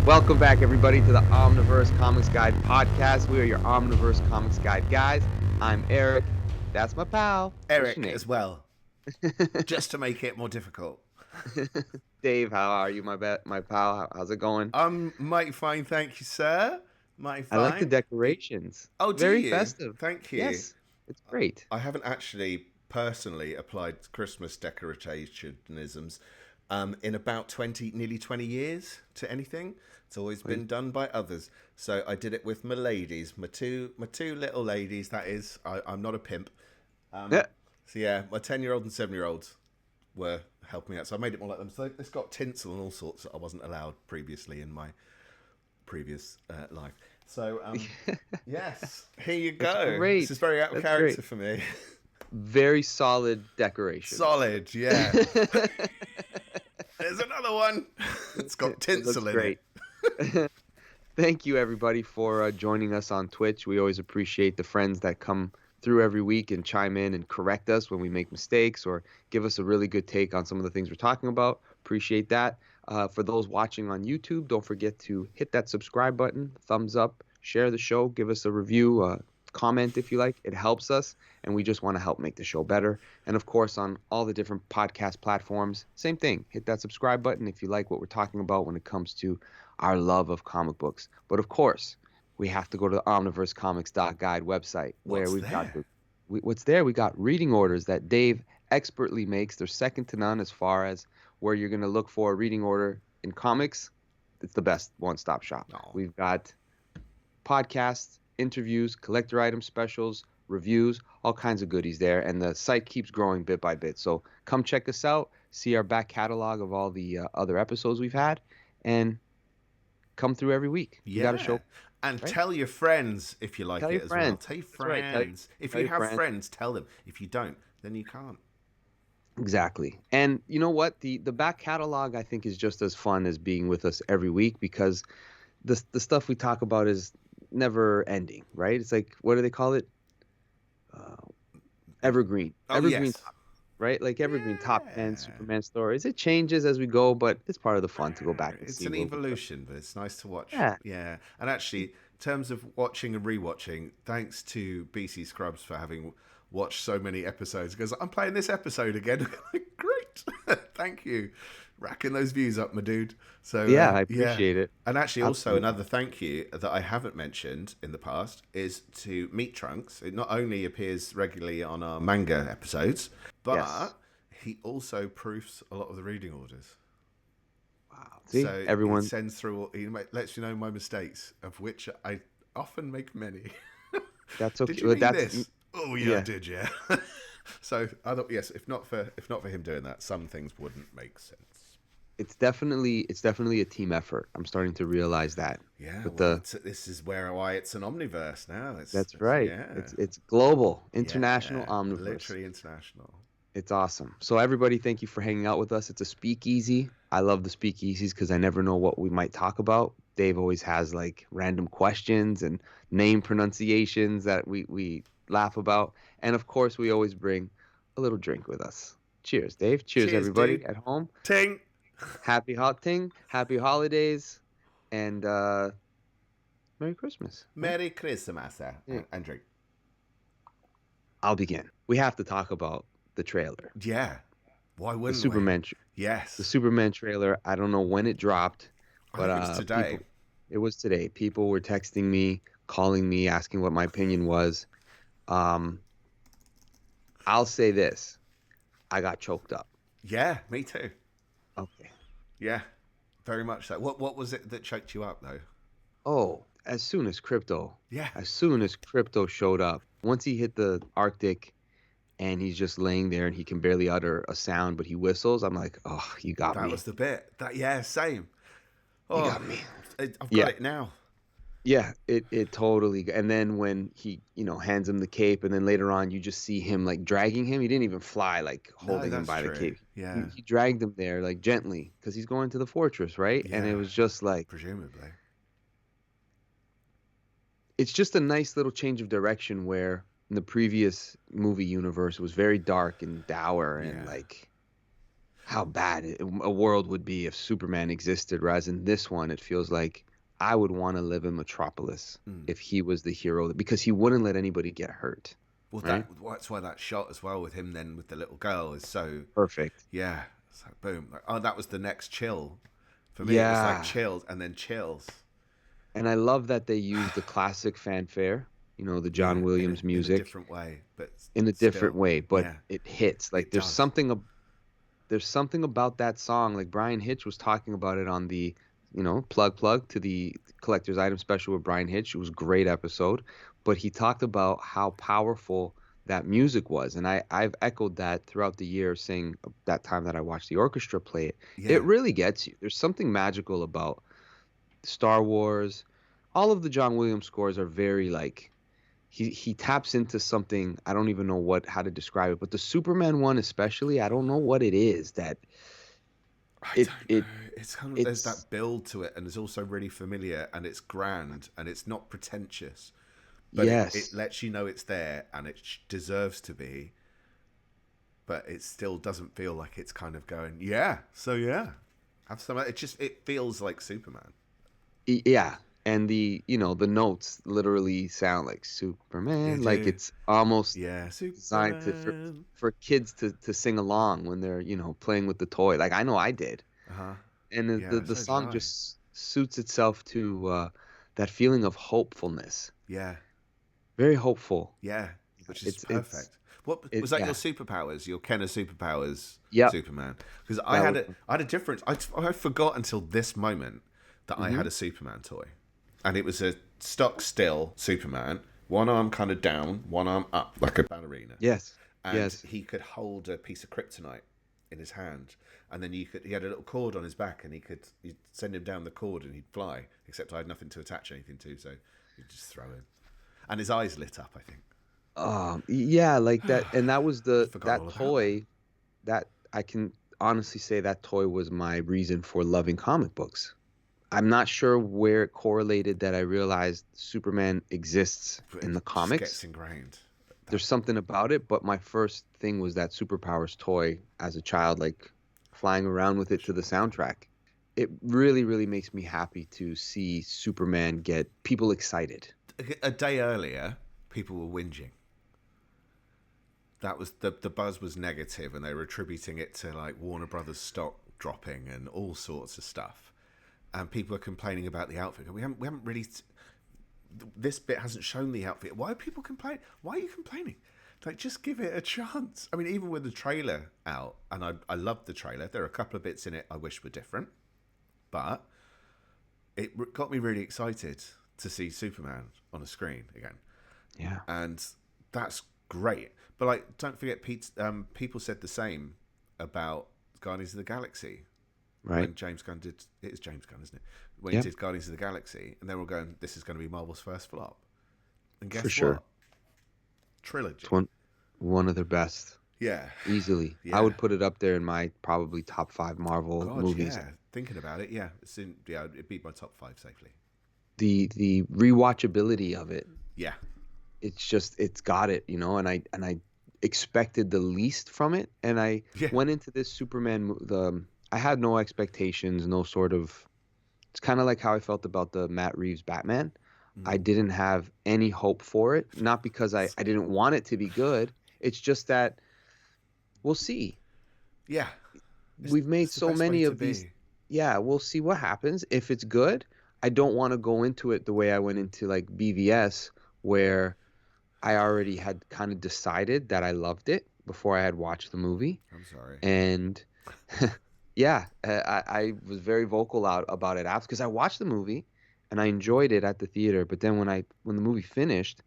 Welcome back, everybody, to the Omniverse Comics Guide podcast. We are your Omniverse Comics Guide guys. I'm Eric. That's my pal. What's your Eric name? as well, just to make it more difficult. Dave, how are you, my pal? How's it going? I'm mighty fine, thank you, sir. Mighty I like the fine. decorations. Oh, do Very you? festive. Thank you. Yes, it's great. I haven't actually personally applied Christmas decorationisms in about nearly 20 years to anything. It's always been done by others. So I did it with my ladies, my two little ladies. That is, I'm not a pimp. Yeah. So yeah, my 10-year-old and 7-year-olds were helping me out. So I made it more like them. So it's got tinsel and all sorts that I wasn't allowed previously in my previous life. So yes, here you go. Great. This is very out of character for me. Very solid decoration. Solid, yeah. There's another one. It's got tinsel in it. Thank you, everybody, for joining us on Twitch. We always appreciate the friends that come through every week and chime in and correct us when we make mistakes or give us a really good take on some of the things we're talking about. Appreciate that. For those watching on YouTube, don't forget to hit that subscribe button, thumbs up, share the show, give us a review, comment if you like. It helps us, and we just want to help make the show better. And of course, on all the different podcast platforms, same thing. Hit that subscribe button if you like what we're talking about when it comes to our love of comic books. But of course, we have to go to the omniversecomics.guide website where what's there? We got reading orders that Dave expertly makes. They're second to none as far as where you're going to look for a reading order in comics. It's the best one-stop shop. Oh. We've got podcasts, interviews, collector item specials, reviews, all kinds of goodies there. And the site keeps growing bit by bit. So come check us out, see our back catalog of all the other episodes we've had, and come through every week. Yeah. You got a show. And right? tell your friends if you like Tell it your as friends. well. Tell your That's right. friends. If tell you your have friends, tell them. If you don't, then you can't. Exactly. And you know what? The back catalog, I think, is just as fun as being with us every week because the stuff we talk about is never ending, right? It's like, what do they call it? Evergreen. Oh, Evergreen, yes. right? Like evergreen top 10 Yeah. Superman stories. It changes as we go, but it's part of the fun to go back and It's see. an what we- evolution, but it's nice to watch. Yeah. And actually, in terms of watching and rewatching, thanks to BC Scrubs for having watched so many episodes. Because I'm playing this episode again. Great. Thank you. Racking those views up, my dude. So Yeah, I appreciate it. And actually, also Absolutely. another thank you that I haven't mentioned in the past is to Meat Trunks. It not only appears regularly on our manga episodes, but Yes. he also proofs a lot of the reading orders. Wow. See, So everyone. he sends through, he lets you know my mistakes, of which I often make many. That's okay. Did you But mean that's this? Oh yeah, I yeah. did, yeah. So I thought, yes, if not for him doing that, some things wouldn't make sense. It's definitely a team effort. I'm starting to realize that. Yeah, With well, this is why it's an omniverse now. That's right. Yeah, It's global, international yeah, omniverse. literally international. It's awesome. So everybody, thank you for hanging out with us. It's a speakeasy. I love the speakeasies because I never know what we might talk about. Dave always has like random questions and name pronunciations that we laugh about. And of course, we always bring a little drink with us. Cheers, Dave. Cheers, everybody dude. at home. Ting. Happy happy holidays, and Merry Christmas. Merry Christmas, Yeah. and drink. I'll begin. We have to talk about the trailer. Yeah, why The wouldn't Superman. we? Yes, The Superman trailer. I don't know when it dropped, but I think it's today. it was today. People were texting me, calling me, asking what my opinion was. I'll say this: I got choked up. Yeah, me too. Okay. Yeah, very much so. What was it that choked you up though? Oh, as soon as Crypto showed up, once he hit the Arctic and he's just laying there and he can barely utter a sound, but he whistles, I'm like, oh, you got me. That was the bit. Same. You got me. I've got Yeah. it now. Yeah, it totally. And then when he, hands him the cape, and then later on you just see him like dragging him. He didn't even fly, like holding him that's by the true. cape. Yeah. He dragged him there like gently because he's going to the fortress, right? And it Yeah. was just like, Presumably. it's just a nice little change of direction where in the previous movie universe it was very dark and dour and Yeah. like how bad a world would be if Superman existed, whereas in this one, it feels like I would want to live in Metropolis Mm. if he was the hero, because he wouldn't let anybody get hurt, Well, right? that's why that shot as well with him then with the little girl is so, Perfect. yeah. It's like boom. Like, oh, that was the next chill. For me, it was like Yeah. chills and then chills. And I love that they use the classic fanfare, the Yeah, John Williams in a music different way, but in a different still, way, but yeah, it hits. Like it does. there's something about that song. Like Brian Hitch was talking about it on the, plug to the collector's item special with Brian Hitch. It was a great episode, but he talked about how powerful that music was. And I've echoed that throughout the year, saying that time that I watched the orchestra play it, Yeah, it really gets you. There's something magical about Star Wars. All of the John Williams scores are very like he taps into something. I don't even know how to describe it, but the Superman one especially, I don't know what it is that I it don't it know. It's kind of there's it's that build to it, and it's also really familiar, and it's grand, and it's not pretentious, but it yes. lets you know it's there, and it deserves to be, but it still doesn't feel like it's kind of going, yeah, so yeah, have some. It feels like Superman. Yeah, and the notes literally sound like They Superman, like do. it's almost Yeah, designed Superman. for kids to sing along when they're playing with the toy. Like I know I did. Uh huh. And Yeah, the so did song I. just suits itself to that feeling of hopefulness. Yeah, Very hopeful. yeah, which is It's perfect. What was that? Your yeah. superpowers? Your Kenner superpowers? Yep. Superman? Because That was I had a difference. I forgot until this moment that I hmm had a Superman toy, and it was a stock still Superman, one arm kind of down, one arm up like a ballerina, yes. and Yes. he could hold a piece of kryptonite in his hand, and then he had a little cord on his back, and you'd send him down the cord and he'd fly. Except I had nothing to attach anything to, so you'd just throw him, and his eyes lit up. I think Yeah, like that, and that was forgot that all about that. toy that I can honestly say that toy was my reason for loving comic books. I'm not sure where it correlated that I realized Superman exists But in it the just gets comics. ingrained. That There's something about it, but my first thing was that superpowers toy as a child, like flying around with it to the soundtrack. It really, really makes me happy to see Superman get people excited. a day earlier, people were whinging. That was the buzz was negative, and they were attributing it to like Warner Brothers stock dropping and all sorts of stuff. And people are complaining about the outfit. We haven't really. This bit hasn't shown the outfit. Why are people complaining? Why are you complaining? Like, just give it a chance. I mean, even with the trailer out, and I loved the trailer. There are a couple of bits in it I wish were different, but it got me really excited to see Superman on a screen again, Yeah. and that's great. But like, don't forget, people said the same about Guardians of the Galaxy Right. when James Gunn did. It is James Gunn, isn't it? When he Yep. did Guardians of the Galaxy, and they were all going, "This is going to be Marvel's first flop." And For guess sure. what? Trilogy. It's one of their best. Yeah, Easily. I yeah. would put it up there in my probably top five Marvel God, movies. yeah. Thinking about it, yeah, yeah, it beat my top five safely. The rewatchability of it, Yeah, it's got it, and I expected the least from it, and I yeah. went into this Superman I had no expectations, no sort of. It's kind of like how I felt about the Matt Reeves Batman. I Mm. didn't have any hope for it, not because I didn't want it to be good. It's just that we'll see. Yeah, We've made it's the so best way many to of these. be. Yeah, we'll see what happens. If it's good, I don't want to go into it the way I went into like BVS, where I already had kind of decided that I loved it before I had watched the movie. I'm sorry. And yeah, I was very vocal out about it after, because I watched the movie and I enjoyed it at the theater. But then when the movie finished,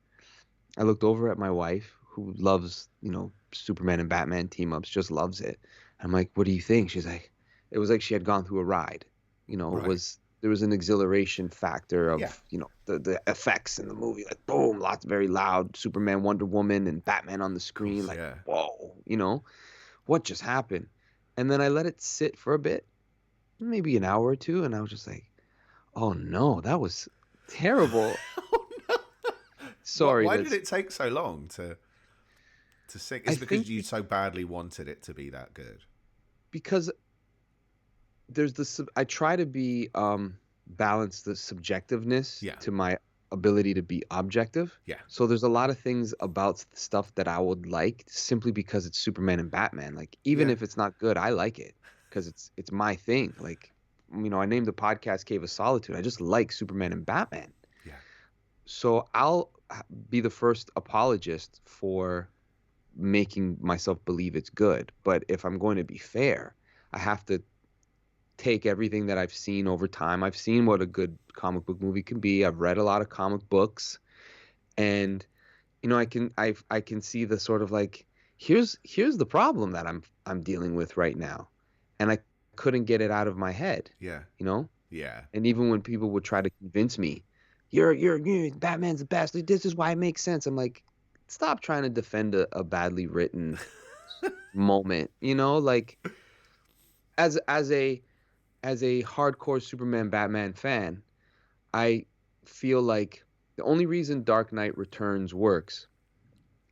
I looked over at my wife, who loves, Superman and Batman team ups, just loves it. I'm like, what do you think? She's like, it was like she had gone through a ride. Right. There was an exhilaration factor Yeah. of, the effects in the movie, like boom, lots very loud, Superman, Wonder Woman, and Batman on the Of screen, course. like, Yeah. whoa, what just happened? And then I let it sit for a bit, maybe an hour or two, and I was just like, oh no, that was terrible. Oh no. Sorry, Why did that's it take so long to sing? I Is it because think you so badly wanted it to be that good? because I try to be balance the subjectiveness Yeah. to my ability to be objective. Yeah. So there's a lot of things about stuff that I would like simply because it's Superman and Batman. Like even Yeah. if it's not good, I like it because it's my thing. Like I named the podcast Cave of Solitude. I just like Superman and Batman. Yeah. So I'll be the first apologist for making myself believe it's good. But if I'm going to be fair, I have to take everything that I've seen over time. I've seen what a good comic book movie can be. I've read a lot of comic books, and I can see the sort of like here's the problem that I'm dealing with right now, and I couldn't get it out of my head, Yeah. you know. Yeah. And even when people would try to convince me, you're Batman's the best. This is why it makes sense. I'm like, stop trying to defend a badly written moment, like as as a as a hardcore Superman Batman fan, I feel like the only reason Dark Knight Returns works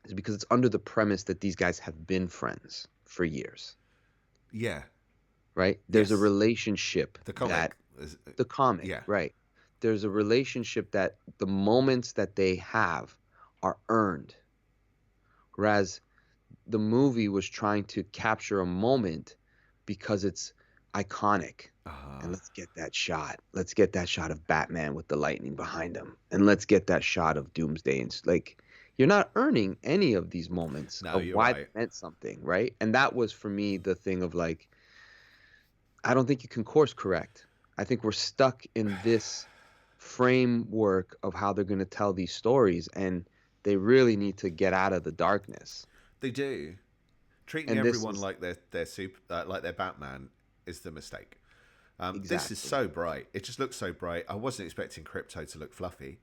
is because it's under the premise that these guys have been friends for years, Yeah. right? There's a Yes. relationship The that comic is. the comic, Yeah. right? There's a relationship that the moments that they have are earned, whereas the movie was trying to capture a moment because it's iconic. And Uh, let's get that shot. Let's get that shot of Batman with the lightning behind him. And let's get that shot of Doomsday. And like, you're not earning any of these moments no, of you're why they right. meant something, right? And that was for me the thing of like, I don't think you can course correct. I think we're stuck in this framework of how they're going to tell these stories. And they really need to get out of the darkness. They do. Treating And this everyone is like their super like their Batman is the mistake. This is exactly. so bright. It just looks so bright. I wasn't expecting Crypto to look fluffy,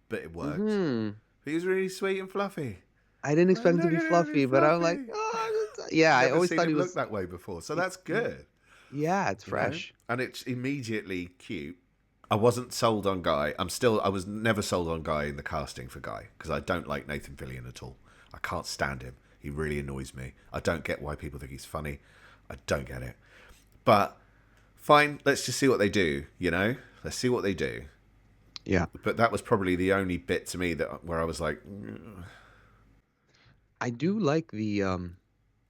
but it worked. Hmm. He was really sweet and fluffy. I didn't Like, expect him to look be at him, he's fluffy, but I'm like, fluffy. oh, yeah. I Never always seen thought he him look was. that way before, so y- that's y- good. Yeah, it's You know, fresh. and it's immediately cute. I wasn't sold on Guy. I was never sold on Guy in the casting for Guy because I don't like Nathan Fillion at all. I can't stand him. He really annoys me. I don't get why people think he's funny. I don't get it. But fine, let's just see what they do, you know? Let's see what they do. Yeah, But that was probably the only bit to me that where I was like, "Mm." I do like the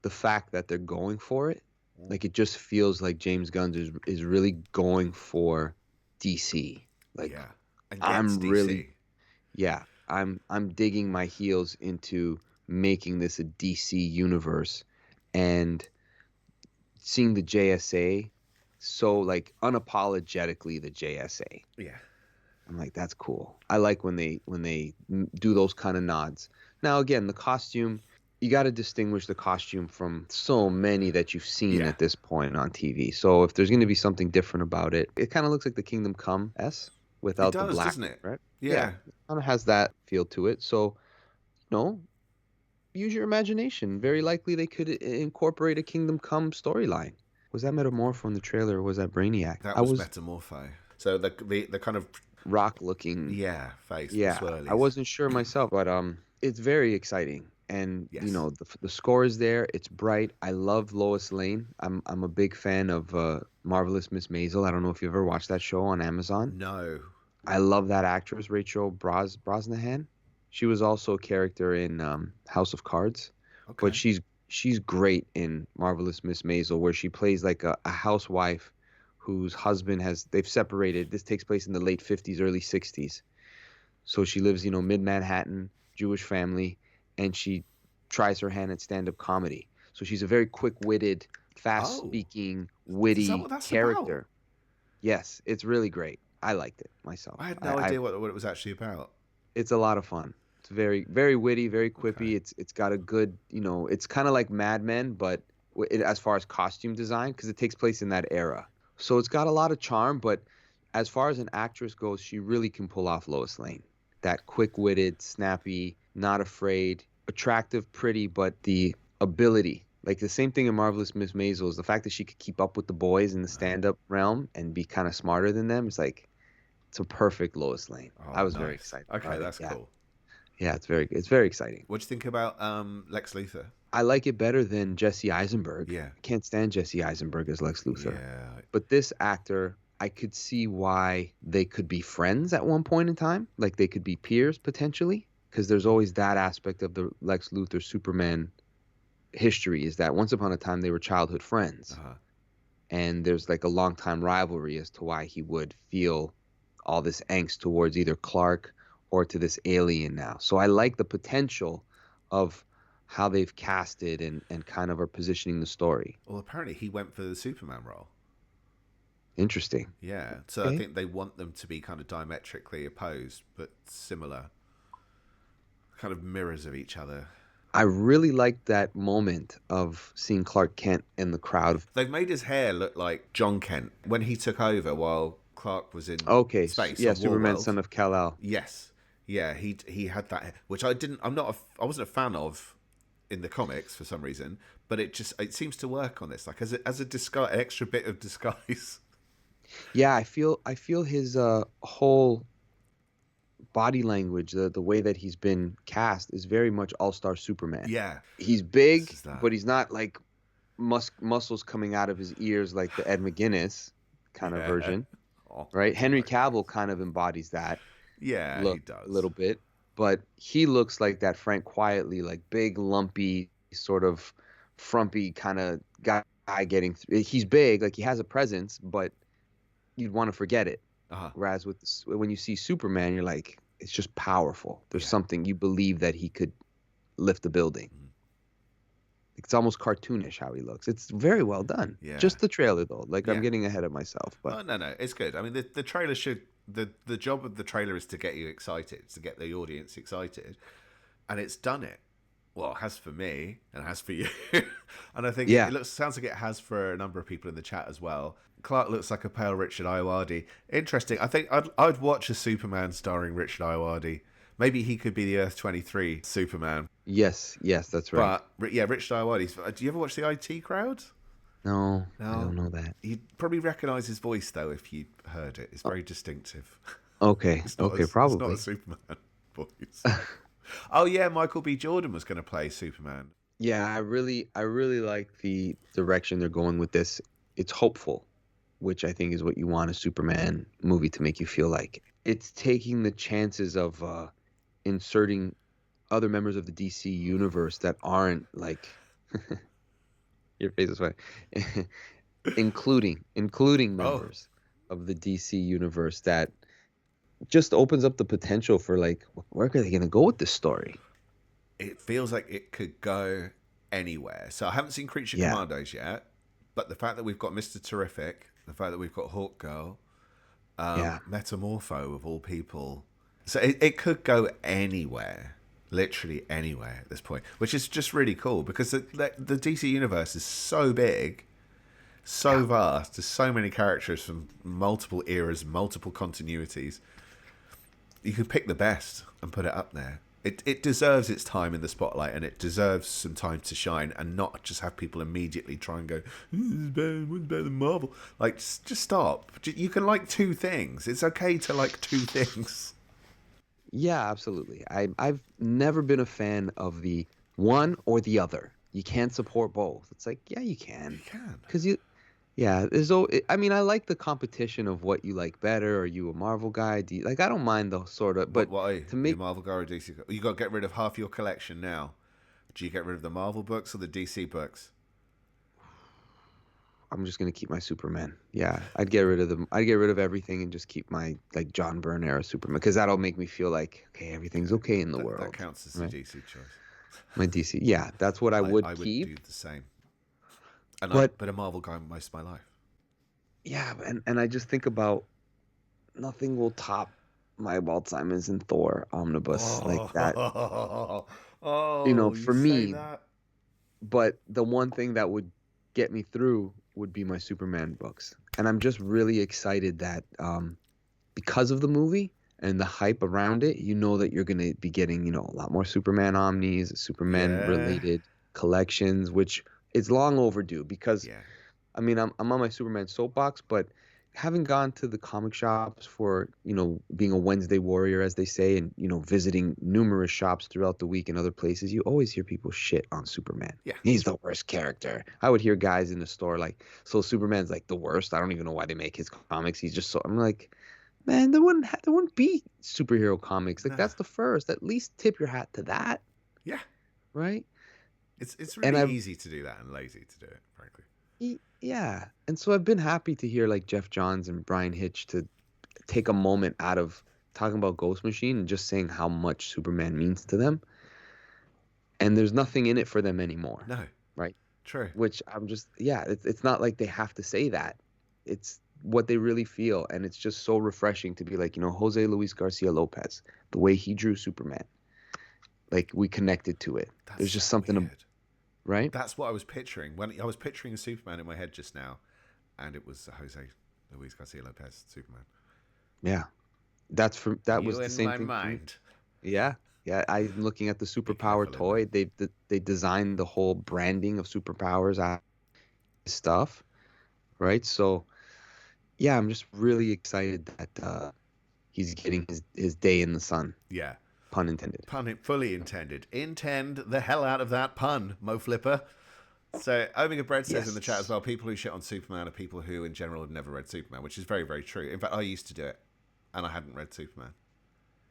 fact that they're going for it. Like it just feels like James Gunn is really going for DC. Like Yeah. And gets I'm really DC. yeah, I'm digging my heels into making this a DC universe and seeing the JSA so like unapologetically the JSA. Yeah. I'm like, that's cool. I like when they do those kind of nods. Now again, the costume, you got to distinguish the costume from so many that you've seen Yeah. at this point on TV. So if there's going to be something different about it, it kind of looks like the Kingdom Come S It without the does, black, doesn't it? right? Yeah, Yeah. it kind of has that feel to it. So, no, use your imagination. Very likely they could incorporate a Kingdom Come storyline. Was that Metamorpho in the trailer or was that Brainiac? That I was was Metamorpho. So the kind of rock looking. yeah face, the Yeah, I swirlies. wasn't sure myself, but it's very exciting, and Yes. the score is there. It's bright. I love Lois Lane. I'm a big fan of Marvelous Miss Maisel. I don't know if you ever watched that show on Amazon. No. I love that actress, Rachel Brosnahan. She was also a character in House of Cards, but Okay. she's great in Marvelous Miss Maisel, where she plays like a housewife whose husband they've separated. This takes place in the late 50s, early 60s. So she lives, mid Manhattan, Jewish family, and she tries her hand at stand-up comedy. So she's a very quick-witted, Oh, fast-speaking, is that witty what that's about? character. Yes, it's really great. I liked it myself. I had no I idea what it was actually about. It's a lot of fun. It's very, very witty, very Okay. quippy. It's got a good, it's kind of like Mad Men, but as far as costume design, because it takes place in that era. So it's got a lot of charm, but as far as an actress goes, she really can pull off Lois Lane. That quick-witted, snappy, not afraid, attractive, pretty, but the ability. Like the same thing in Marvelous Miss Maisel is the fact that she could keep up with the boys in the stand-up realm and be kind of smarter than them. It's a perfect Lois Lane. I Oh, was very nice. excited Okay, about it. that's Yeah. cool. Yeah, it's very exciting. What do you think about Lex Luthor? I like it better than Jesse Eisenberg. Yeah. I can't stand Jesse Eisenberg as Lex Luthor. Yeah. But this actor, I could see why they could be friends at one point in time. Like they could be peers potentially. Because there's always that aspect of the Lex Luthor Superman history, is that once upon a time they were childhood friends. Uh-huh. And there's like a long time rivalry as to why he would feel all this angst towards either Clark or to this alien now. So I like the potential of how they've casted and kind of are positioning the story. Well, apparently he went for the Superman role. Interesting. Yeah. So I Okay. think they want them to be kind of diametrically opposed, but similar. Kind of mirrors of each other. I really liked that moment of seeing Clark Kent in the crowd. They've made his hair look like John Kent when he took over while Clark was in Okay, space yeah, on Superman, Warworld. son of Kal-El. Yes. Yeah, he had that, which I wasn't a fan of in the comics for some reason, but it seems to work on this, like as a disguise, an extra bit of disguise. Yeah, I feel his whole body language, the way that he's been cast is very much all-star Superman. Yeah, He's this big, is that. but he's not like muscles coming out of his ears like the Ed McGuinness kind of Yeah. version, Oh, right? Henry my Cavill goodness. kind of embodies that Yeah, he look a does. little bit, but he looks like that Frank Quietly, like big, lumpy, sort of frumpy kind of guy getting through. He's big, like he has a presence, but you'd want to forget it. Uh-huh. Whereas when you see Superman, you're like, it's just powerful. There's Yeah. something you believe that he could lift a building. Mhm. It's almost cartoonish how he looks. It's very well done. Yeah. Just the trailer though. Like I'm Yeah. getting ahead of myself, but Oh, no, it's good. I mean, the trailer should the job of the trailer is to get you excited, to get the audience excited, and it's done it. Well, it has for me, and it has for you, and I think yeah. it sounds like it has for a number of people in the chat as well. Clark looks like a pale Richard Ayoade. Interesting. I think I'd watch a Superman starring Richard Ayoade. Maybe he could be the Earth 23 Superman. Yes, that's right. But yeah, Richard Ayoade. Do you ever watch the IT Crowd? No, I No. don't know that. You'd probably recognise his voice though if you heard it. It's very distinctive. Okay, It's not okay, it's not probably. a Superman voice. Oh yeah, Michael B. Jordan was going to play Superman. Yeah, I really like the direction they're going with this. It's hopeful, which I think is what you want a Superman movie to make you feel like. It's taking the chances of inserting other members of the DC universe that aren't like your face is funny. including Oh, members of the DC universe that just opens up the potential for like where are they going to go with this story? it feels like it could go anywhere. So I haven't seen Creature Yeah. Commandos yet, but the fact that we've got Mr. Terrific, the fact that we've got Hawk Girl, Yeah. Metamorpho of all people, so it could go anywhere. Literally anywhere at this point, which is just really cool because the DC universe is so big, so vast. There's so many characters from multiple eras, multiple continuities. You could pick the best and put it up there. It deserves its time in the spotlight, and it deserves some time to shine, and not just have people immediately try and go, what's better than Marvel? Like, just stop. You can like two things. It's okay to like two things. Yeah, absolutely. I've never been a fan of the one or the other. You can't support both. It's like, yeah, you can. You can. Because yeah, I mean, I like the competition of what you like better. Are you a Marvel guy? Like, I don't mind the sort of, but What are you? to You make, Marvel guy or DC guy? You got to get rid of half your collection now. Do you get rid of the Marvel books or the DC books? I'm just gonna keep my Superman. Yeah, I'd get rid of them. I'd get rid of everything and just keep my like John Byrne era Superman because that'll make me feel like okay, everything's okay in the That world. counts as a Right? DC choice. My DC. Yeah, that's what I would I would keep. do the same. And But I've been a Marvel guy most of my life. yeah, and I just think about nothing will top my Walt Simons and Thor omnibus like that. Oh, you For say me, that? but the one thing that would get me through would be my Superman books. And I'm just really excited that because of the movie and the hype around it, you know that you're going to be getting, a lot more Superman omnis, Superman Yeah. related collections, which is long overdue because Yeah. I mean, I'm on my Superman soapbox, but having gone to the comic shops for, being a Wednesday warrior, as they say, and, visiting numerous shops throughout the week and other places, you always hear people shit on Superman. Yeah. He's the worst character. I would hear guys in the store like, so Superman's like the worst. I don't even know why they make his comics. He's just so, I'm like, man, there wouldn't be superhero comics. Like, Nah. that's the first. At least tip your hat to that, Yeah. right? It's And really easy to do that and lazy to do it, frankly. yeah. And so I've been happy to hear like Jeff Johns and Brian Hitch to take a moment out of talking about Ghost Machine and just saying how much Superman means to them. And there's nothing in it for them anymore. No. Right. True. Which I'm just, yeah, it's not like they have to say that. It's what they really feel. And it's just so refreshing to be like, Jose Luis Garcia Lopez, the way he drew Superman, like we connected to it. That's There's just so something, weird. Right? That's what I was picturing. When I was picturing a Superman in my head just now, and it was Jose Luis Garcia Lopez Superman. Yeah. That was the same my thing. Mind. Yeah. Yeah, I'm looking at the superpower toy. They designed the whole branding of superpowers out of stuff, right? So, yeah, I'm just really excited that he's getting his day in the sun. Yeah. Pun intended. Pun fully intended. Intend the hell out of that pun, Mo Flipper. So, Omega Bread says in the chat as well, people who shit on Superman are people who in general have never read Superman, which is very, very true. In fact, I used to do it, and I hadn't read Superman.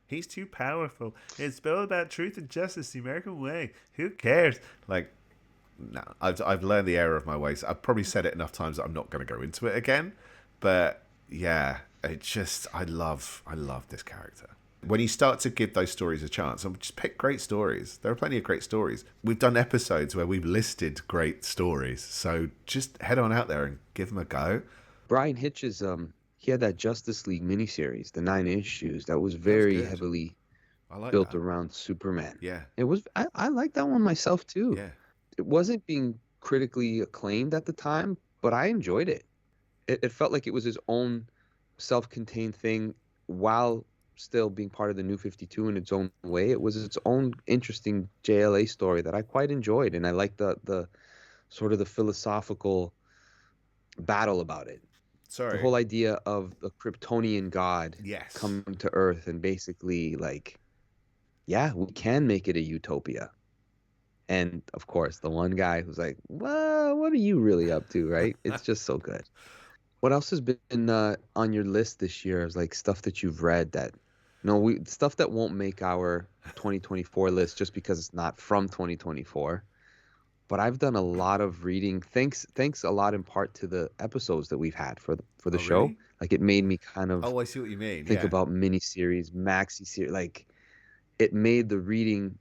He's too powerful. It's all about truth and justice, the American way. Who cares? Like, no, I've learned the error of my ways. I've probably said it enough times that I'm not going to go into it again. But yeah, I love this character. When you start to give those stories a chance, and just pick great stories. There are plenty of great stories. We've done episodes where we've listed great stories. So just head on out there and give them a go. Brian Hitch's he had that Justice League miniseries, the 9 issues, that was very heavily built around Superman. Yeah. It was. I like that one myself too. Yeah. It wasn't being critically acclaimed at the time, but I enjoyed it. It felt like it was his own self-contained thing while still being part of the New 52 in its own way. It was its own interesting JLA story that I quite enjoyed, and I liked the sort of the philosophical battle about it. Sorry. The whole idea of the Kryptonian god coming to Earth and basically like, yeah, we can make it a utopia. And of course, the one guy who's like, well, what are you really up to, right? It's just so good. What else has been on your list this year? Is like stuff that you've read that, stuff that won't make our 2024 list just because it's not from 2024. But I've done a lot of reading. Thanks a lot in part to the episodes that we've had for the show. Really? Like it made me kind of I see what you mean. Think about miniseries, maxi series. Like it made the reading,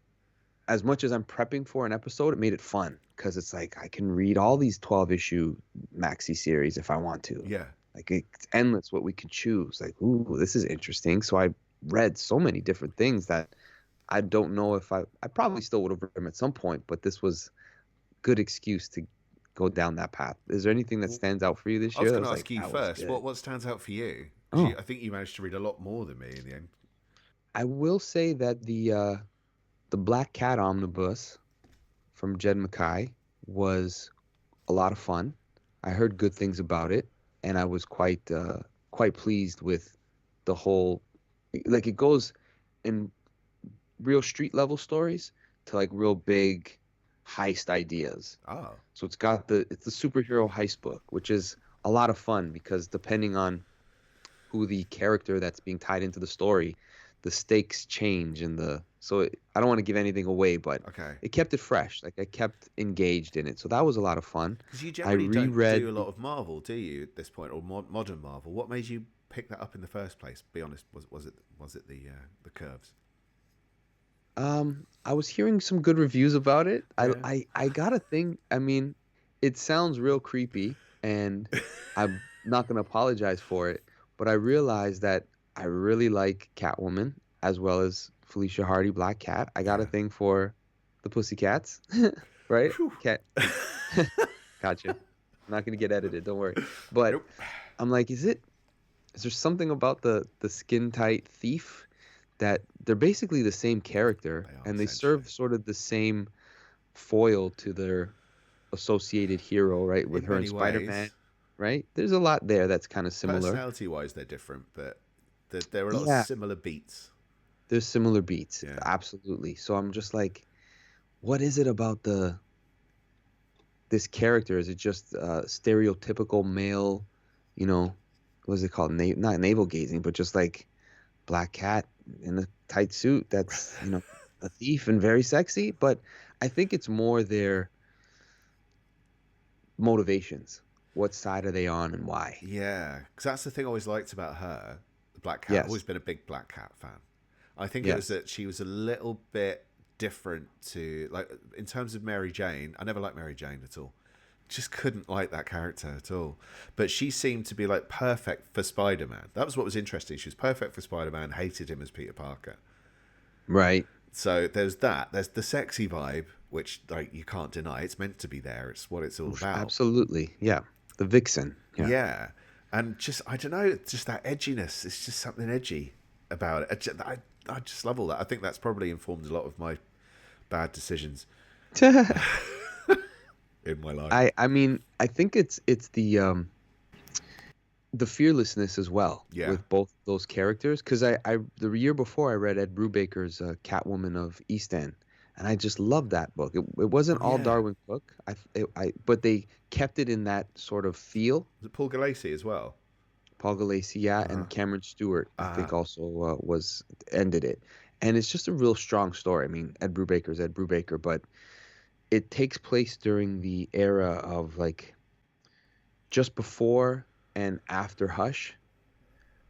as much as I'm prepping for an episode, it made it fun because it's like I can read all these 12-issue maxi series if I want to. Yeah. Like it's endless what we could choose. Like, ooh, this is interesting. So I read so many different things that I don't know if I probably still would have read them at some point, but this was good excuse to go down that path. Is there anything that stands out for you this year? I was going to ask you first. What stands out for you? Oh. I think you managed to read a lot more than me in the end. I will say that the Black Cat omnibus from Jed McKay was a lot of fun. I heard good things about it, and I was quite pleased with the whole. Like it goes in real street level stories to like real big heist ideas. Oh. So it's the superhero heist book, which is a lot of fun because depending on who the character that's being tied into the story, the stakes change I don't want to give anything away, but it kept it fresh. Like I kept engaged in it. So that was a lot of fun. Because you generally don't do a lot of Marvel, do you, at this point, or modern Marvel? What made you pick that up in the first place? Be honest, was it the curves? I was hearing some good reviews about it. Yeah. I got a thing. I mean, it sounds real creepy, and I'm not going to apologize for it, but I realized that I really like Catwoman as well as Felicia Hardy, Black Cat. I got a thing for the Pussycats, right? Cat. Gotcha. I'm not going to get edited. Don't worry. But I'm like, is there something about the skin tight thief that they're basically the same character and they serve sort of the same foil to their associated hero, right? With her and Spider-Man. right? There's a lot there that's kind of similar. Personality wise, they're different, but there are a lot of Yeah, similar beats. there's similar beats, Yeah. absolutely. So I'm just like, what is it about the this character? Is it just stereotypical male, you know, what is it called? Not navel gazing, but just like black cat in a tight suit that's, a thief and very sexy. But I think it's more their motivations. What side are they on and why? Yeah, because that's the thing I always liked about her, the Black Cat. I've always Yes. been a big Black Cat fan. I think it was Yes. that she was a little bit different to, like, in terms of Mary Jane. I never liked Mary Jane at all. Just couldn't like that character at all. But she seemed to be like perfect for Spider Man. That was what was interesting. She was perfect for Spider Man. Hated him as Peter Parker. Right. So there's that. There's the sexy vibe, which like you can't deny. It's meant to be there. It's what it's all about. Absolutely. Yeah. The vixen. Yeah. Yeah, and just I don't know, just that edginess. It's just something edgy about it. I just love all that. I think that's probably informed a lot of my bad decisions in my life. I mean, I think it's the fearlessness as well Yeah. with both those characters because I the year before I read Ed Brubaker's Catwoman of East End, and I just loved that book. It wasn't Oh all yeah. Darwin Cook. But they kept it in that sort of feel. Was it Paul Galassi as well? Paul Galassi, yeah, Uh-huh. and Cameron Stewart, I Uh think also was ended it, and it's just a real strong story. I mean, Ed Brubaker's Ed Brubaker, but it takes place during the era of like just before and after Hush.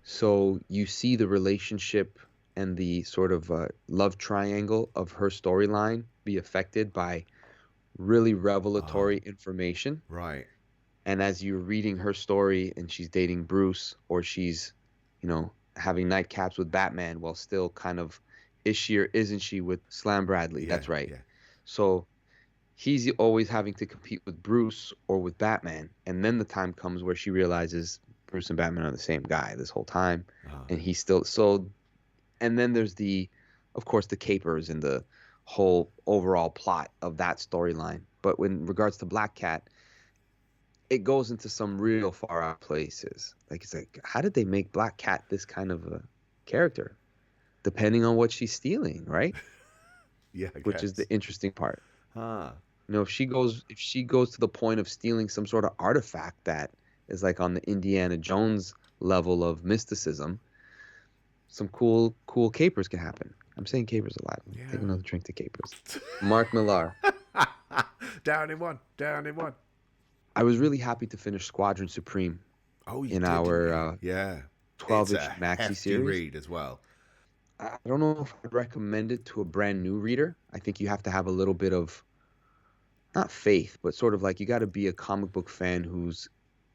So you see the relationship and the sort of love triangle of her storyline be affected by really oh, revelatory information. right. And as you're reading her story and she's dating Bruce or she's, having nightcaps with Batman while still kind of is she or isn't she with Slam Bradley? Yeah, That's right. yeah. So he's always having to compete with Bruce or with Batman. And then the time comes where she realizes Bruce and Batman are the same guy this whole time. Uh-huh. And he's still so. And then there's of course, the capers and the whole overall plot of that storyline. But in regards to Black Cat, it goes into some real far out places. Like, it's like, how did they make Black Cat this kind of a character? Depending on what she's stealing, right? Yeah, I Which is guess. the interesting part. Ah. If she goes to the point of stealing some sort of artifact that is like on the Indiana Jones level of mysticism, some cool capers can happen. I'm saying capers a lot. Take Yeah. another drink to capers. Mark Millar. Down in one. Down in one. I was really happy to finish Squadron Supreme Oh, you in did, didn't our you? Yeah. It's a 12-issue maxi hefty series. read as well. I don't know if I'd recommend it to a brand new reader. I think you have to have a little bit of not faith, but sort of like you got to be a comic book fan who's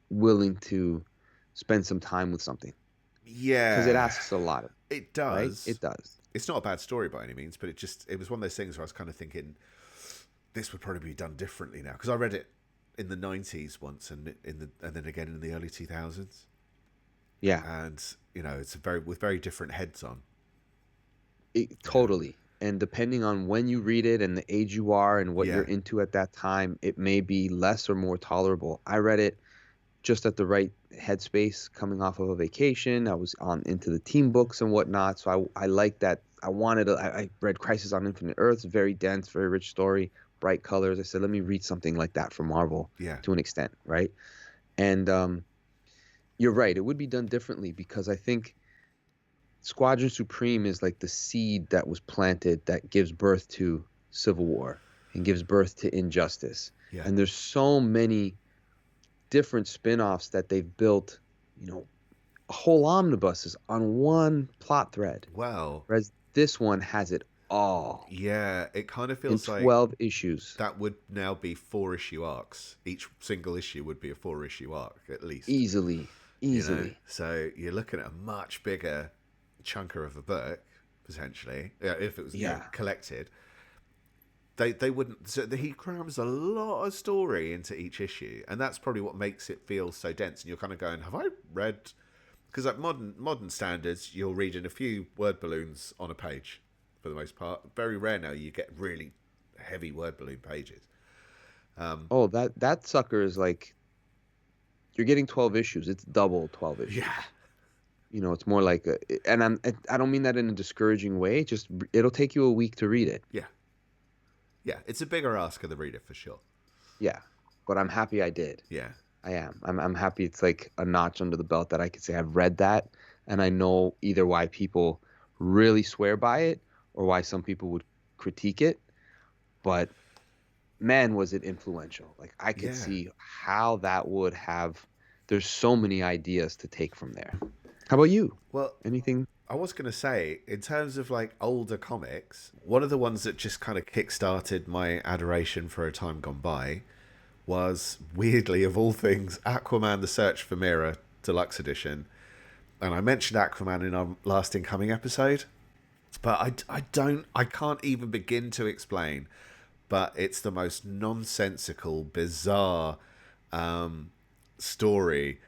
willing to spend some time with something because it Yeah, asks a lot of, it right? does. It does. It's not a bad story by any means, but it was one of those things where I was kind of thinking this would probably be done differently now because I read it in the 90s once and then again in the early 2000s, Yeah, and it's with very different heads on. Yeah. totally. And depending on when you read it and the age you are and what you're Yeah. into at that time, it may be less or more tolerable. I read it just at the right headspace coming off of a vacation. I was on into the team books and whatnot. So I like that. I read Crisis on Infinite Earths, very dense, very rich story, bright colors. I said, let me read something like that from Marvel Yeah. to an extent, right? And you're right. It would be done differently because I think Squadron Supreme is like the seed that was planted that gives birth to Civil War and gives birth to Injustice. Yeah. And there's so many different spin-offs that they've built, you know, whole omnibuses on one plot thread. Well, Whereas this one has it all yeah, it kind of in feels like 12 issues. that would now be 4 issue arcs. Each single issue would be a 4 issue arc at least. Easily. Easily. So you're looking at a much bigger chunker of a book potentially. Yeah, if it was Yeah. collected. They wouldn't. So he crams a lot of story into each issue, and that's probably what makes it feel so dense. And you're kind of going, "Have I read?" Because like modern standards, you're reading a few word balloons on a page, for the most part. Very rare now you get really heavy word balloon pages. Oh, that sucker is like you're getting 12 issues. It's double 12 Yeah. issues. It's more like and I don't mean that in a discouraging way. Just it'll take you a week to read it. Yeah. Yeah. It's a bigger ask of the reader for sure. Yeah, but I'm happy I did. Yeah. I am. I'm happy it's like a notch under the belt that I could say I've read that, and I know either why people really swear by it or why some people would critique it. But man, was it influential. Like I could Yeah. see how that would have. There's so many ideas to take from there. How about you? Well, Anything? I was going to say, in terms of like older comics, one of the ones that just kind of kick-started my adoration for a time gone by was, weirdly, of all things, Aquaman: The Search for Mera Deluxe Edition. And I mentioned Aquaman in our last incoming episode, but I can't even begin to explain. But it's the most nonsensical, bizarre story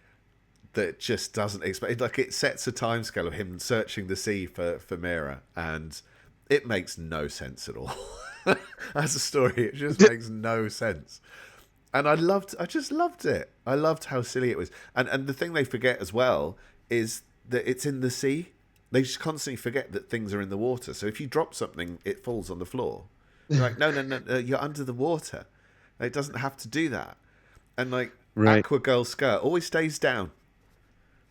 that just doesn't explain. Like, it sets a timescale of him searching the sea for Mera, and it makes no sense at all. As a story, it just makes no sense. And I just loved it. I loved how silly it was. And the thing they forget as well is that it's in the sea. They just constantly forget that things are in the water. So if you drop something, it falls on the floor. They're like, no, you're under the water. It doesn't have to do that. And like, Right. Aqua Girl's skirt always stays down.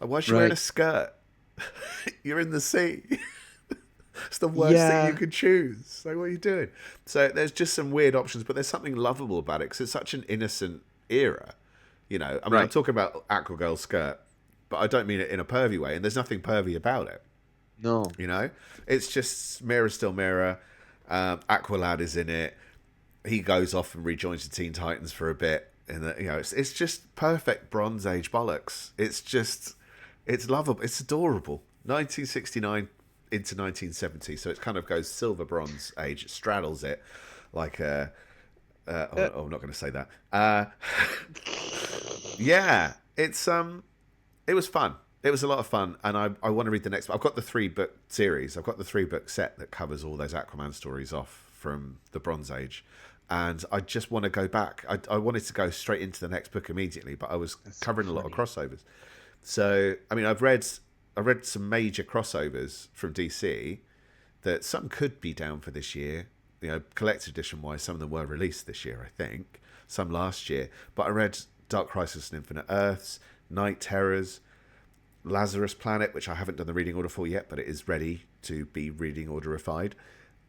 Like, why is she wearing a Right. skirt? You're in the sea. It's the worst thing Yeah. you could choose. Like, what are you doing? So there's just some weird options, but there's something lovable about it because it's such an innocent era. I mean, I'm Right. talking about Aqua Girl's skirt, but I don't mean it in a pervy way, and there's nothing pervy about it. No. It's just Mira's still Mira. Aqualad is in it. He goes off and rejoins the Teen Titans for a bit, and it's just perfect Bronze Age bollocks. It's lovable. It's adorable. 1969 into 1970, so it kind of goes silver bronze age. It straddles it like I'm not going to say that. Yeah, it was fun. It was a lot of fun, and I want to read the next. I've got the 3-book series. I've got the 3-book set that covers all those Aquaman stories off from the Bronze Age, and I just want to go back. I wanted to go straight into the next book immediately, but I was covering a lot of crossovers. So I mean, I read some major crossovers from DC that some could be down for this year. Collector's edition wise, some of them were released this year, I think. Some last year, but I read Dark Crisis and Infinite Earths, Night Terrors, Lazarus Planet, which I haven't done the reading order for yet, but it is ready to be reading orderified.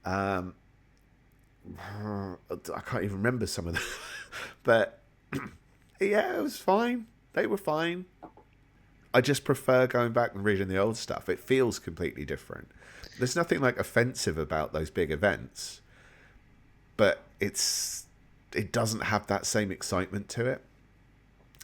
I can't even remember some of them, but yeah, it was fine. They were fine. I just prefer going back and reading the old stuff. It feels completely different. There's nothing like offensive about those big events, but it doesn't have that same excitement to it,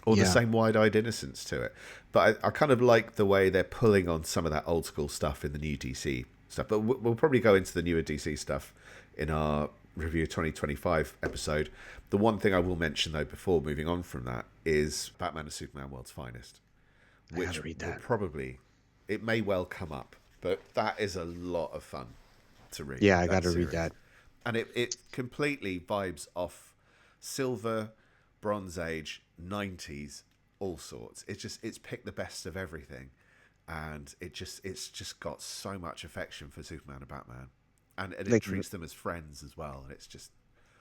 or the same wide-eyed innocence to it. But I kind of like the way they're pulling on some of that old school stuff in the new DC stuff. But we'll probably go into the newer DC stuff in our review 2025 episode. The one thing I will mention, though, before moving on from that, is Batman and Superman World's Finest, which will probably, it may well come up, but that is a lot of fun to read. Yeah, I got to read that. And it completely vibes off Silver, Bronze Age, 90s, all sorts. It's picked the best of everything, and it's just got so much affection for Superman and Batman, and it treats them as friends as well. And it's just,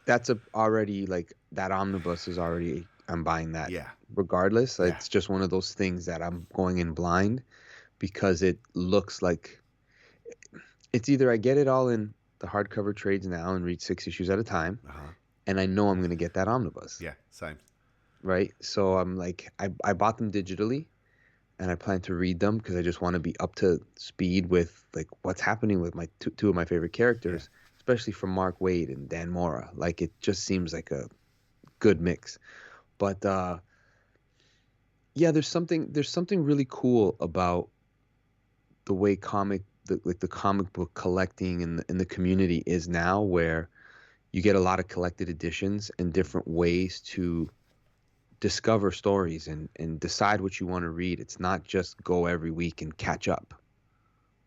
that's already like that omnibus is already, I'm buying that. Yeah. Regardless, it's just one of those things that I'm going in blind because it looks like it's either I get it all in the hardcover trades now and read 6 issues at a time, and I know I'm going to get that omnibus. Yeah, same. Right. So I'm like, I bought them digitally, and I plan to read them because I just want to be up to speed with like what's happening with my two of my favorite characters, especially from Mark Waid and Dan Mora. Like, it just seems like a good mix. But yeah, there's something really cool about the way the comic book collecting in the community is now, where you get a lot of collected editions and different ways to discover stories and decide what you want to read. It's not just go every week and catch up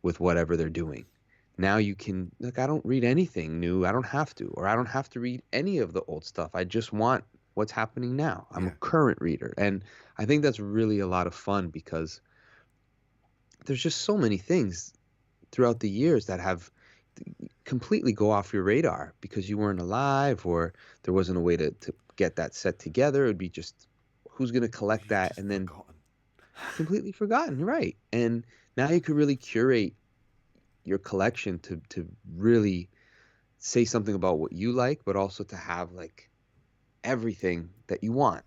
with whatever they're doing. Now you can, like, I don't read anything new. I don't have to, or I don't have to read any of the old stuff. I just want what's happening now. I'm a Yeah. current reader. And I think that's really a lot of fun because there's just so many things throughout the years that have completely go off your radar because you weren't alive or there wasn't a way to get that set together. It'd be just who's going to Or collect you've that just and then forgotten. completely forgotten. You're right. And now you could really curate your collection to really say something about what you like, but also to have like everything that you want.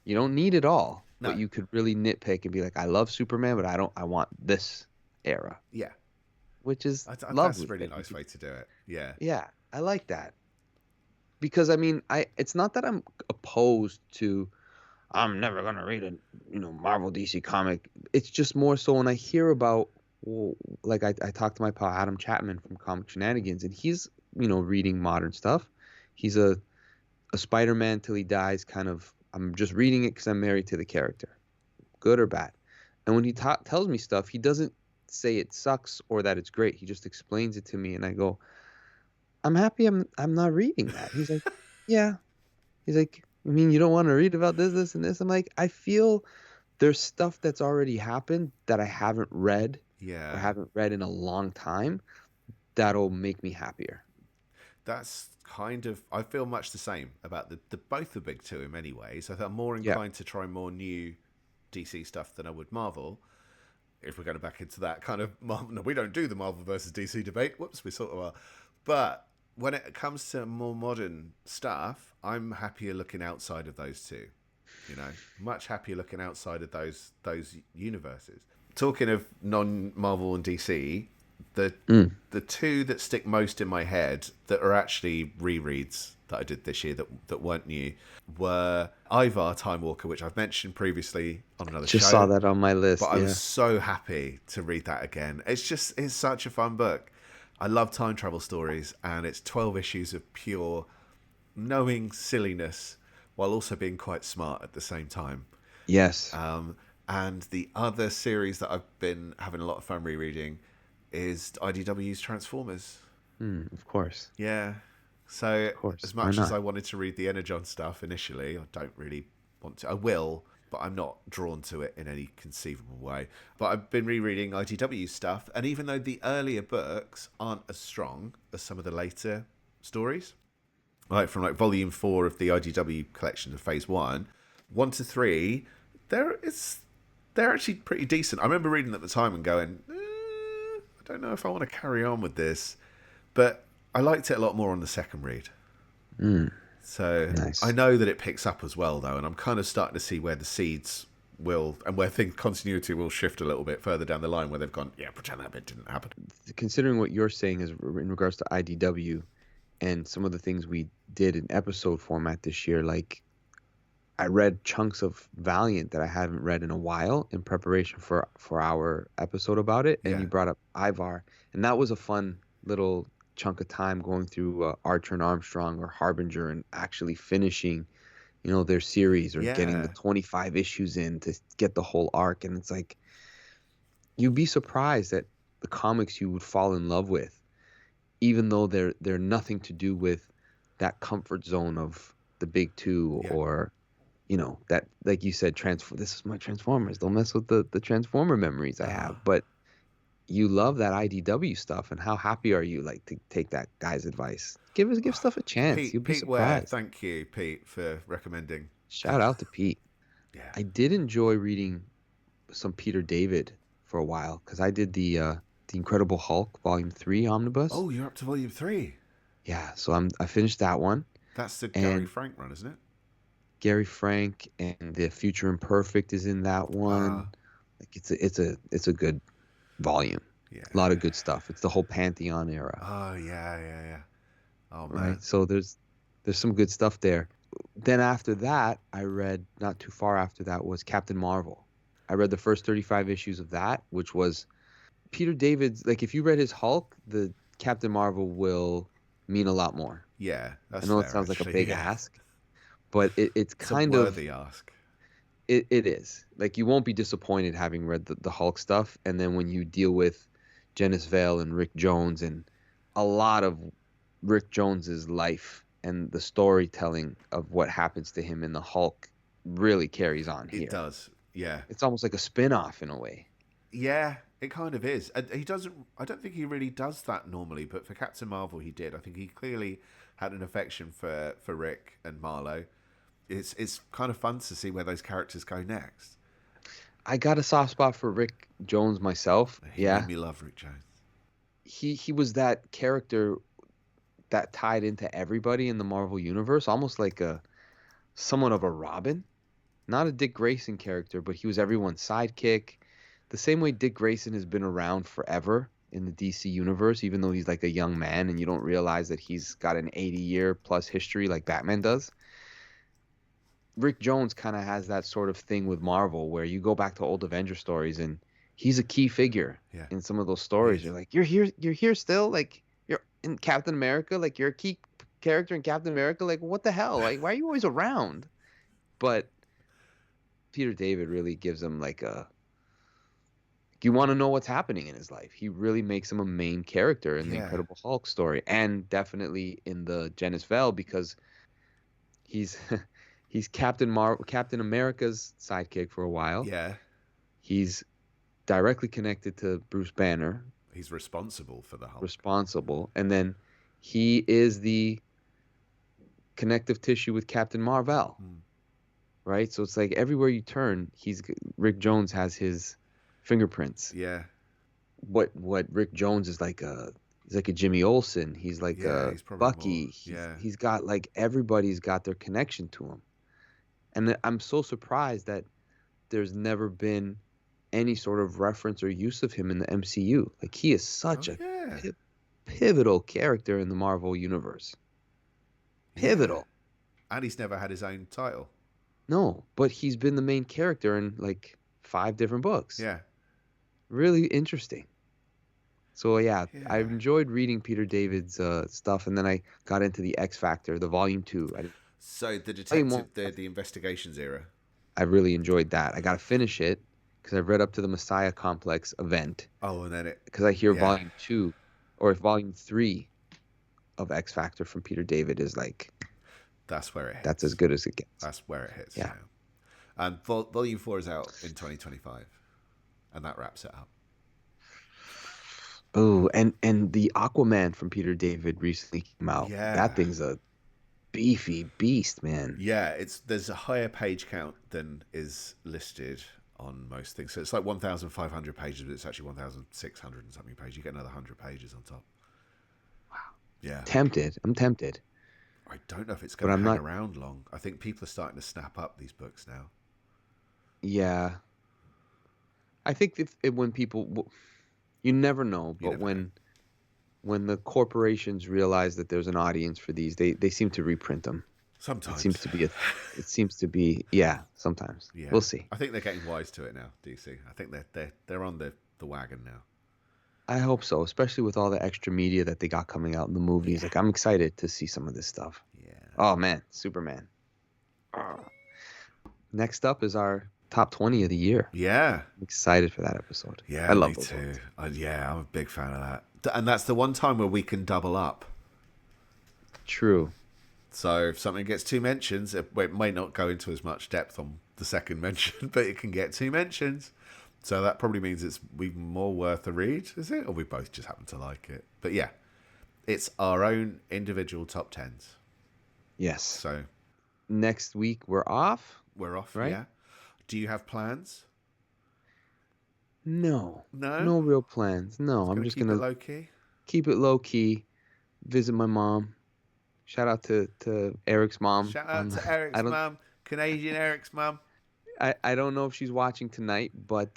You don't need it all, but No. you could really nitpick and be like, I love Superman, but I want this era, Yeah. which is That's a lovely really that you nice could. way to do it. Yeah. Yeah, I like that because I mean, it's not that I'm opposed to. I'm never gonna read a Marvel DC comic. It's just more so when I hear about, well, like I talked to my pal Adam Chapman from Comic Shenanigans, and he's reading modern stuff. He's a Spider-Man till he dies kind of. I'm just reading it because I'm married to the character, good or bad. And when he tells me stuff, he doesn't say it sucks or that it's great. He just explains it to me, and I go, I'm happy I'm not reading that. He's like, yeah. He's like, I mean, you don't want to read about this, and this. I'm like, I feel there's stuff that's already happened that I haven't read or Yeah. haven't read in a long time that'll make me happier. That's kind of, I feel much the same about the both the big two in many ways. I think I'm more Yeah. inclined to try more new DC stuff than I would Marvel. If we're going back into that kind of Marvel, no, we don't do the Marvel versus DC debate. Whoops, we sort of are. But when it comes to more modern stuff, I'm happier looking outside of those two. You know, much happier looking outside of those universes. Talking of non-Marvel and DC, the Mm. the two that stick most in my head that are actually rereads that I did this year that weren't new were Ivar Time Walker, which I've mentioned previously on another Just saw show. that on my But list. I was Yeah. so happy to read that again. It's such a fun book. I love time travel stories, and it's 12 issues of pure knowing silliness while also being quite smart at the same time. Yes. And the other series that I've been having a lot of fun rereading is IDW's Transformers. Of course. Yeah. So Of course. as Why much as not? I wanted to read the Energon stuff initially, I don't really want to. I will, but I'm not drawn to it in any conceivable way. But I've been rereading IDW stuff, and even though the earlier books aren't as strong as some of the later stories, like from like volume 4 of the IDW collection of phase 1 to 3, they're actually pretty decent. I remember reading at the time and going, I don't know if I want to carry on with this, but I liked it a lot more on the second read. Mm. So I Nice. know that it picks up as well, though, and I'm kind of starting to see where the seeds will and where things continuity will shift a little bit further down the line, where they've gone, yeah, pretend that bit didn't happen. Considering what you're saying is in regards to IDW and some of the things we did in episode format this year, like I read chunks of Valiant that I haven't read in a while in preparation for our episode about it, and Yeah, you brought up Ivar, and that was a fun little chunk of time going through Archer and Armstrong or Harbinger and actually finishing, their series or getting the yeah, 25 issues in to get the whole arc, and it's like you'd be surprised at the comics you would fall in love with, even though they're nothing to do with that comfort zone of the big two yeah. or that, like you said, this is my Transformers. Don't mess with the Transformer memories I Uh, have. But you love that IDW stuff, and how happy are you like to take that guy's advice? Give stuff a chance. You'll be Pete Ware, surprised. thank you, Pete, for recommending. Shout out to Pete. Yeah. I did enjoy reading some Peter David for a while because I did the Incredible Hulk Volume 3 omnibus. Oh, you're up to volume 3. Yeah, so I finished that one, That's the Gary and Frank run, isn't it? Gary Frank and the Future Imperfect is in that Ah, one. Like it's a good volume. yeah. A lot of good stuff. It's the whole Pantheon era, Oh, yeah, yeah, yeah. Oh, man. right? So there's some good stuff there. Then after that, I read not too far after that was Captain Marvel. I read the first 35 issues of that, which was Peter David's. Like if you read his Hulk, the Captain Marvel will mean a lot more. Yeah, I that's know it fair, sounds like a actually. big Yeah. ask, but it's It's a kind of worthy ask. it is. Like you won't be disappointed having read the Hulk stuff, and then when you deal with Janice Vale and Rick Jones and a lot of Rick Jones's life and the storytelling of what happens to him in the Hulk really carries on It here. does. Yeah. It's almost like a spin-off in a way. Yeah, it kind of is. He doesn't. I don't think he really does that normally, but for Captain Marvel, he did. I think he clearly had an affection for Rick and Marlowe. It's kind of fun to see where those characters go next. I got a soft spot for Rick Jones myself. He made Yeah. me love Rick Jones. He was that character that tied into everybody in the Marvel universe, almost like a somewhat of a Robin. Not a Dick Grayson character, but he was everyone's sidekick. The same way Dick Grayson has been around forever in the DC universe, even though he's like a young man and you don't realize that he's got an 80-year plus history like Batman does. Rick Jones kind of has that sort of thing with Marvel where you go back to old Avenger stories and he's a key figure Yeah, in some of those he stories. is. You're like, you're here still? Like, you're in Captain America? Like, you're a key character in Captain America? Like, what the hell? Like, why are you always around? But Peter David really gives him like a, you want to know what's happening in his life. He really makes him a main character in the Yeah, Incredible Hulk story and definitely in the Genis Vell because he's he's Captain America's sidekick for a while. yeah. He's directly connected to Bruce Banner, He's responsible for the Hulk. responsible, and then he is the connective tissue with Captain Marvel, Mm. right? So it's like everywhere you turn, Rick Jones has his fingerprints. Yeah, What Rick Jones is like he's like a Jimmy Olsen, he's like yeah. a He's probably more. Bucky. He's Yeah. he's got like everybody's got their connection to him. And I'm so surprised that there's never been any sort of reference or use of him in the MCU. Like he is Oh such a yeah. pivotal character in the Marvel universe. Yeah. Pivotal. And he's never had his own title. No, but he's been the main character in like 5 different books. Yeah. Really interesting. So yeah, I Yeah. enjoyed reading Peter David's stuff, and then I got into the X Factor, the Volume 2. So the Volume detective, 1, the investigations era. I really enjoyed that. I got to finish it because I've read up to the Messiah Complex event Oh, and then it. because I hear Yeah. Volume 2 or Volume 3 of X Factor from Peter David is like, That's where it hits. that's as good as it gets. That's where it hits. Yeah. Yeah. And Volume 4 is out in 2025, and that wraps it up. Oh, and the Aquaman from Peter David recently came out. Yeah. That thing's a beefy beast, man. Yeah, there's a higher page count than is listed on most things. So it's like 1,500 pages, but it's actually 1,600 and something pages. You get another 100 pages on top. Wow. Yeah. Tempted. I'm tempted. I don't know if it's But going to I'm hang not. around long. I think people are starting to snap up these books now. Yeah. I think when people, you never know, You but never know. when the corporations realize that there's an audience for these, they seem to reprint them. Sometimes. It seems to be, yeah, sometimes. Yeah. We'll see. I think they're getting wise to it now, DC. I think they're on the wagon now. I hope so, especially with all the extra media that they got coming out in the movies. Yeah. Like, I'm excited to see some of this stuff. Yeah. Oh, man, Superman. Next up is our top 20 of the year. Yeah. I'm excited for that episode. Yeah, I love me those too. ones. Yeah, I'm a big fan of that. And that's the one time where we can double up. True. So if something gets 2 mentions, it may not go into as much depth on the second mention, but it can get 2 mentions. So that probably means it's even more worth a read, is it? Or we both just happen to like it. But yeah, it's our own individual top 10s. Yes. So Next week we're off. we're off, Right? yeah. Do you have plans? No. No? No real plans. No, I'm Gonna just keep it gonna low key? keep it low key. Visit my mom. Shout out to Eric's mom. Shout out to Eric's mum, Canadian Eric's mum. I don't know if she's watching tonight, but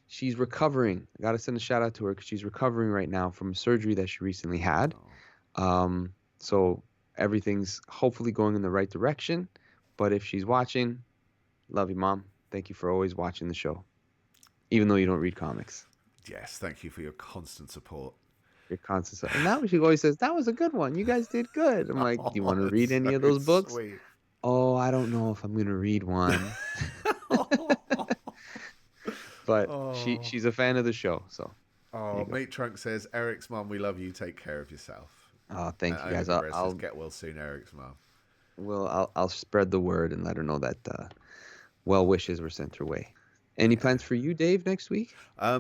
she's recovering. I gotta send a shout out to her because she's recovering right now from surgery that she recently had. So everything's hopefully going in the right direction. But if she's watching, love you, Mom. Thank you for always watching the show, even though you don't read comics. Yes, thank you for your constant support. Your constant stuff. And now she always says, "That was a good one. You guys did good." I'm like, "Do you want to read That's any of so those books?" sweet. Oh, I don't know if I'm gonna read one. But Oh. she's a fan of the show, so there Oh, you go. Meat Trunk says, Eric's mum, we love you. Take care of yourself. Oh, thank you guys. Over Chris, get well soon, Eric's mom. I'll spread the word and let her know that well wishes were sent her way. Any Yeah. plans for you, Dave, next week? I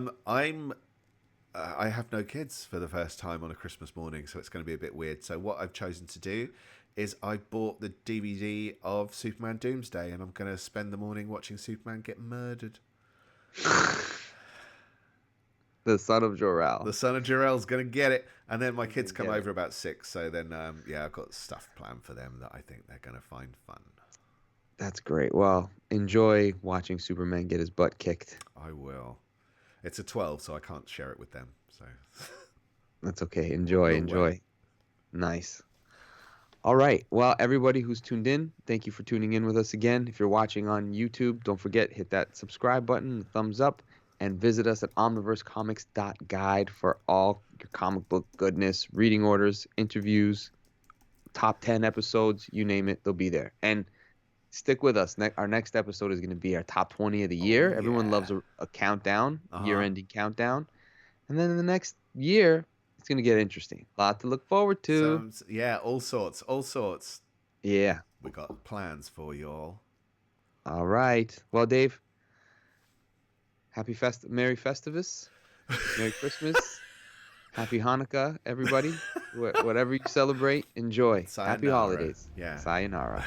have no kids for the first time on a Christmas morning, so it's going to be a bit weird. So what I've chosen to do is I bought the DVD of Superman Doomsday, and I'm going to spend the morning watching Superman get murdered. The son of The Jor-El. son of Jor-El's going to get it, and then my He's kids gonna come get it. over about 6. So then, yeah, I've got stuff planned for them that I think they're going to find fun. That's great. Well, enjoy watching Superman get his butt kicked. I will. It's a 12, so I can't share it with them. So That's okay. Enjoy, we'll wait. enjoy. Nice. All right. Well, everybody who's tuned in, thank you for tuning in with us again. If you're watching on YouTube, don't forget, hit that subscribe button, the thumbs up, and visit us at omniversecomics.guide for all your comic book goodness, reading orders, interviews, top 10 episodes, you name it, they'll be there. And stick with us. Our next episode is going to be our top 20 of the Oh year. Everyone yeah. loves a countdown, Uh-huh. year-ending countdown. And then in the next year, it's going to get interesting. A lot to look forward to. So yeah, all sorts, all sorts. Yeah. We got plans for you all. All right. Well, Dave, Merry Festivus, Merry Christmas, Happy Hanukkah, everybody. Whatever you celebrate, enjoy. Happy Sayonara. holidays. Yeah. Sayonara.